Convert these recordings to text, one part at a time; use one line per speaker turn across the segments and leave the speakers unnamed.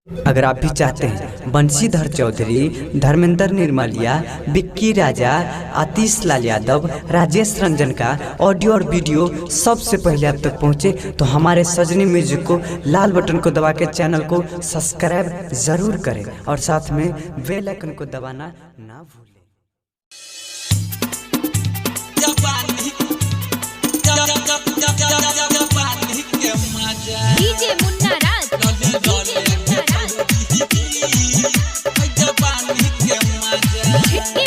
अगर आप भी चाहते हैं बंशीधर चौधरी, धर्मेंद्र निर्मलिया, विक्की राजा, आतिश लाल यादव, राजेश रंजन का ऑडियो और वीडियो सबसे पहले आप तक पहुंचे तो हमारे सजनी म्यूजिक को लाल बटन को दबा के चैनल को सब्सक्राइब जरूर करें और साथ में बेल आइकन को दबाना ना भूलें।
डीजे मुन्ना राज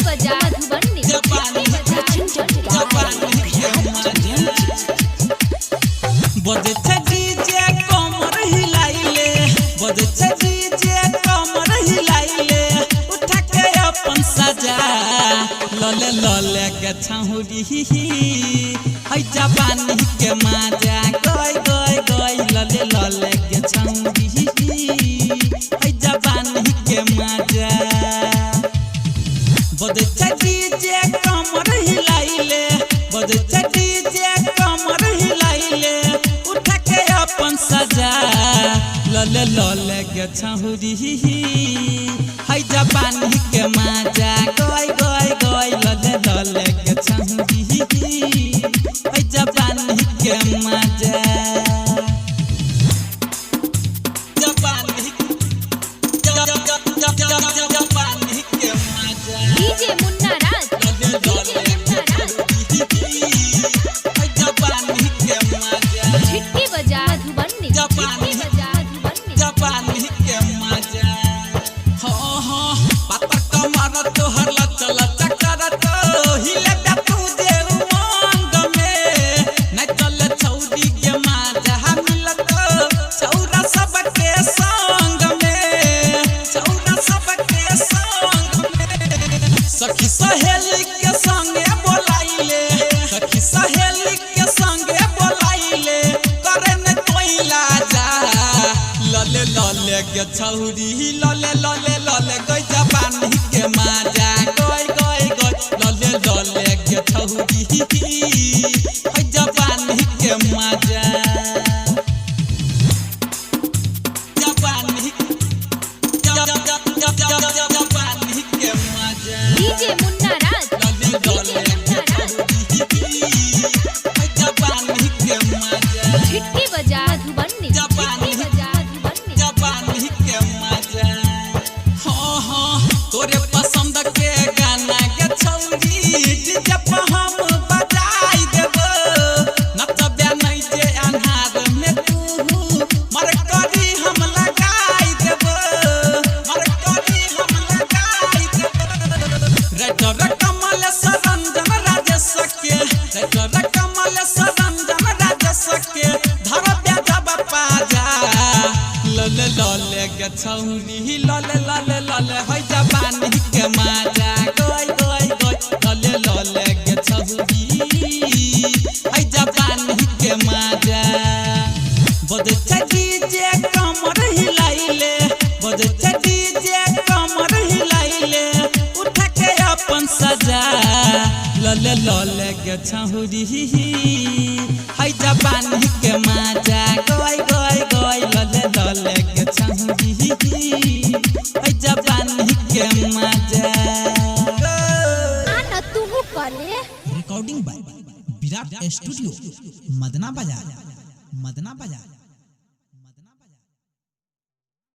बजा मधुबनी
बजे डीजे कमर हिलाइले, बजे डीजे कमर हिलाइले, उठा के अपन सजा लले लले के छौरी है जवानी के मजा गय गय गय लले लले के छौरी है जवानी के मजा बजे डीजे कमर हिलाइले, बजे डीजे कमर हिलाइले, उठा के अपन सजा लले लले के छौरी है जवानी के मजा गय गय गय लले लले के छौरी है जवानी के मजा जवानी जवानी के मजा
डीजे मुन्ना राज
जवानी के मजा
झिटकी बजा मधुबनी
जवानी के मजा हो हो पापा कमर तोहर लचल चकर तो हिले तू जे उमंग में न चल छौरी के मजा मिलत छौरा सबके संग में, छौरा सबके संग में सखी सहेली के संगे बोलाइले, सखी सहेली के संगे बोलाइले करे न कोइला जा लले लले के छौरी लले लले लले गय जवानी के मजा गय गय गय लले लले के छौरी है जवानी के मजा जवानी जवानी के मजा
डीजे मुन्ना राज
जवानी के मजा
झिटकी बजा मधुबनी
जवानी के मजा हाँ हाँ तोरे पसंद के गाना के छौरी जब हम बजाई देबो नचबे नहीं जे अन्हार में तू मर करी हम लगाई देबो, मर करी हम लगाई देबो रेडर कमल सरंजन राजेश के, रेडर कमल सरंजन राजेश के धर बेजब पाजा लले लले के छौरी लले लले लले है जवानी के मजा गय गय गय लले लले के छौरी है जवानी के मजा बजे डीजे कमर हिलाइले, बजे डीजे कमर हिलाइले, उठा के अपन सजा लले लले के छौरी है जवानी के मजा गय गय गय लले लले के छौरी है जवानी के मजा
आना तू कले
recording by Virat studio Madna बाजार।